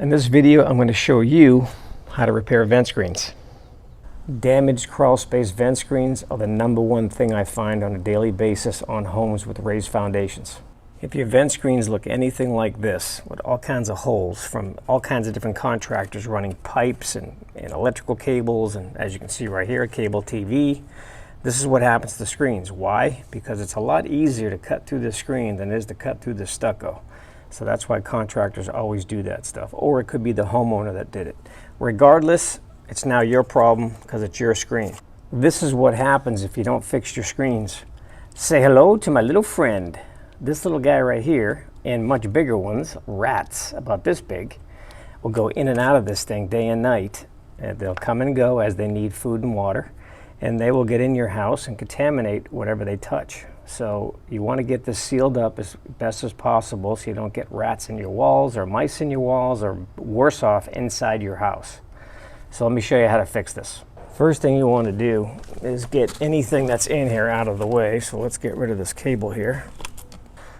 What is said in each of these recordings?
In this video, I'm going to show you how to repair vent screens. Damaged Crawlspace vent screens are the #1 thing I find on a daily basis on homes with raised foundations. If your vent screens look anything like this, with all kinds of holes from all kinds of different contractors running pipes and electrical cables, and as you can see right here, cable TV, this is what happens to the screens. Why? Because it's a lot easier to cut through the screen than it is to cut through the stucco. So that's why contractors always do that stuff. Or it could be the homeowner that did it. Regardless, it's now your problem because it's your screen. This is what happens if you don't fix your screens. Say hello to my little friend. This little guy right here, and much bigger ones, rats about this big, will go in and out of this thing day and night. And they'll come and go as they need food and water. And they will get in your house and contaminate whatever they touch. So you want to get this sealed up as best as possible so you don't get rats in your walls or mice in your walls or worse off inside your house. So let me show you how to fix this. First thing you want to do is get anything that's in here out of the way. So let's get rid of this cable here.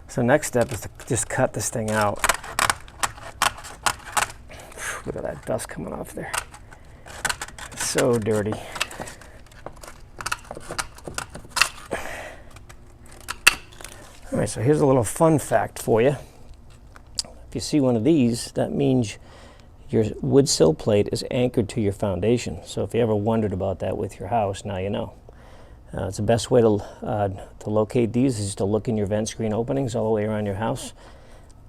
So next step is to just cut this thing out. Look at that dust coming off there. It's so dirty. All right, so here's a little fun fact for you. If you see one of these, that means your wood sill plate is anchored to your foundation. So if you ever wondered about that with your house, now you know. It's the best way to locate these is to look in your vent screen openings all the way around your house.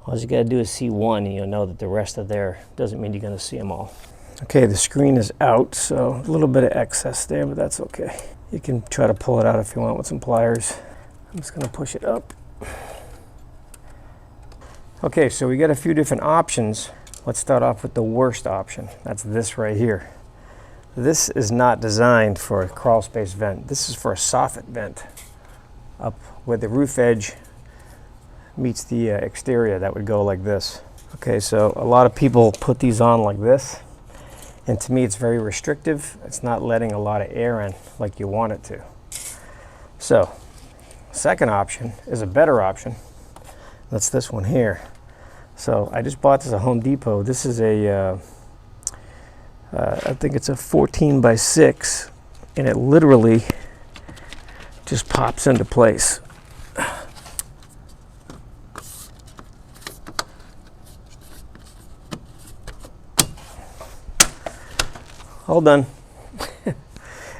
All you gotta do is see one and you'll know that the rest are there. Doesn't mean you're gonna see them all. Okay, the screen is out, so a little bit of excess there, but that's okay. You can try to pull it out if you want with some pliers. I'm just gonna push it up. Okay, so we got a few different options. Let's start off with the worst option. That's this right here. This is not designed for a crawl space vent. This is for a soffit vent. Up where the roof edge meets the exterior, that would go like this. Okay, so a lot of people put these on like this. And to me, it's very restrictive. It's not letting a lot of air in like you want it to. So, second option is a better option. That's this one here. So I just bought this at Home Depot. This is a, I think it's a 14 by 6, and it literally just pops into place. All done.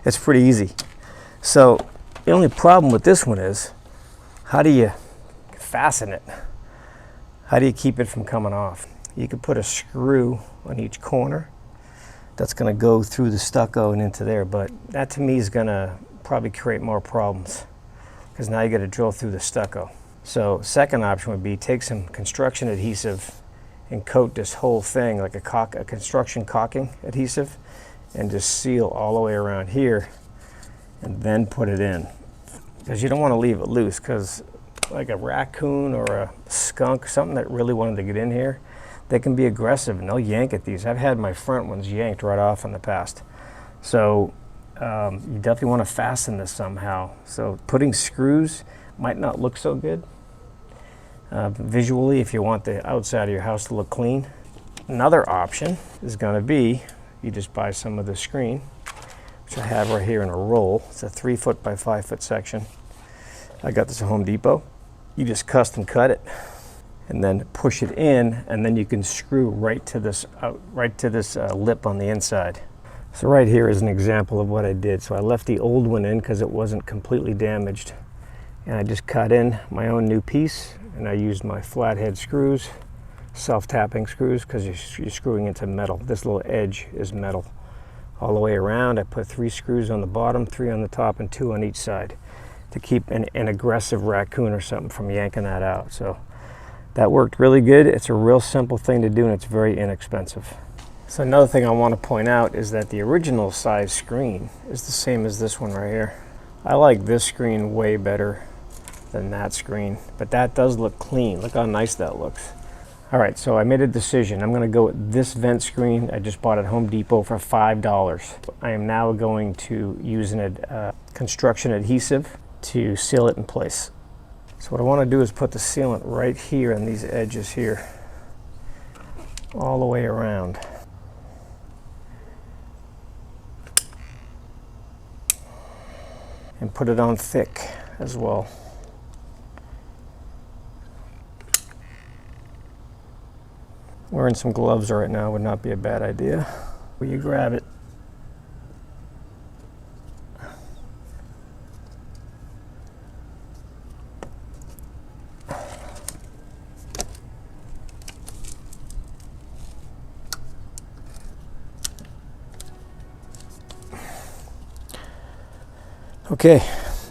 It's pretty easy. So the only problem with this one is, how do you fasten it? How do you keep it from coming off? You could put a screw on each corner that's going to go through the stucco and into there, but that to me is going to probably create more problems because now you got to drill through the stucco. So second option would be take some construction adhesive and coat this whole thing like a construction caulking adhesive and just seal all the way around here and then put it in, because you don't want to leave it loose, because like a raccoon or a skunk, something that really wanted to get in here, they can be aggressive and they'll yank at these. I've had my front ones yanked right off in the past. So you definitely want to fasten this somehow. So putting screws might not look so good visually if you want the outside of your house to look clean. Another option is going to be, you just buy some of the screen, which I have right here in a roll. It's a 3 foot by 5 foot section. I got this at Home Depot. You just custom cut it and then push it in, and then you can screw right to this lip on the inside. So right here is an example of what I did. So I left the old one in because it wasn't completely damaged, and I just cut in my own new piece, and I used my flathead screws, self-tapping screws, because you're screwing into metal. This little edge is metal all the way around. I put 3 screws on the bottom, 3 on the top, and 2 on each side, to keep an aggressive raccoon or something from yanking that out. So that worked really good. It's a real simple thing to do, and it's very inexpensive. So another thing I want to point out is that the original size screen is the same as this one right here. I like this screen way better than that screen, but that does look clean. Look how nice that looks. All right, so I made a decision. I'm going to go with this vent screen I just bought at Home Depot for $5. I am now going to use a construction adhesive to seal it in place. So what I want to do is put the sealant right here on these edges here. all the way around. And put it on thick as well. Wearing some gloves right now would not be a bad idea. Will you grab it? Okay,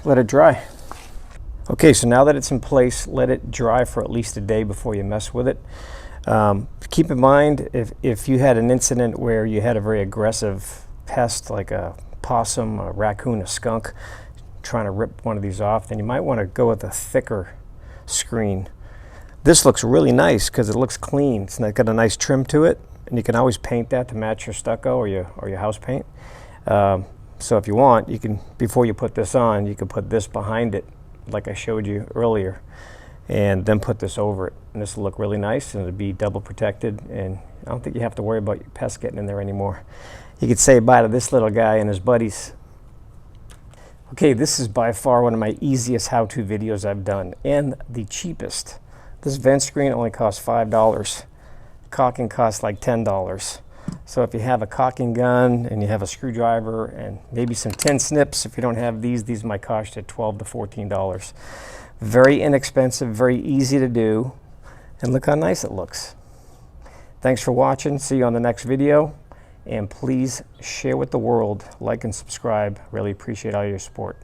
let it dry. Okay, so now that it's in place, let it dry for at least a day before you mess with it. Keep in mind, if you had an incident where you had a very aggressive pest like a possum, a raccoon, a skunk, trying to rip one of these off, then you might want to go with a thicker screen. This looks really nice because it looks clean. It's got a nice trim to it, and you can always paint that to match your stucco or your house paint. So if you want, you can, before you put this on, you can put this behind it, like I showed you earlier, and then put this over it. And this will look really nice, and it'll be double protected, and I don't think you have to worry about your pests getting in there anymore. You could say bye to this little guy and his buddies. Okay, this is by far one of my easiest how-to videos I've done, and the cheapest. This vent screen only costs $5. Caulking costs like $10. So if you have a caulking gun and you have a screwdriver and maybe some tin snips, if you don't have these might cost you $12 to $14. Very inexpensive, very easy to do, and look how nice it looks. Thanks for watching. See you on the next video, and please share with the world, like and subscribe. Really appreciate all your support.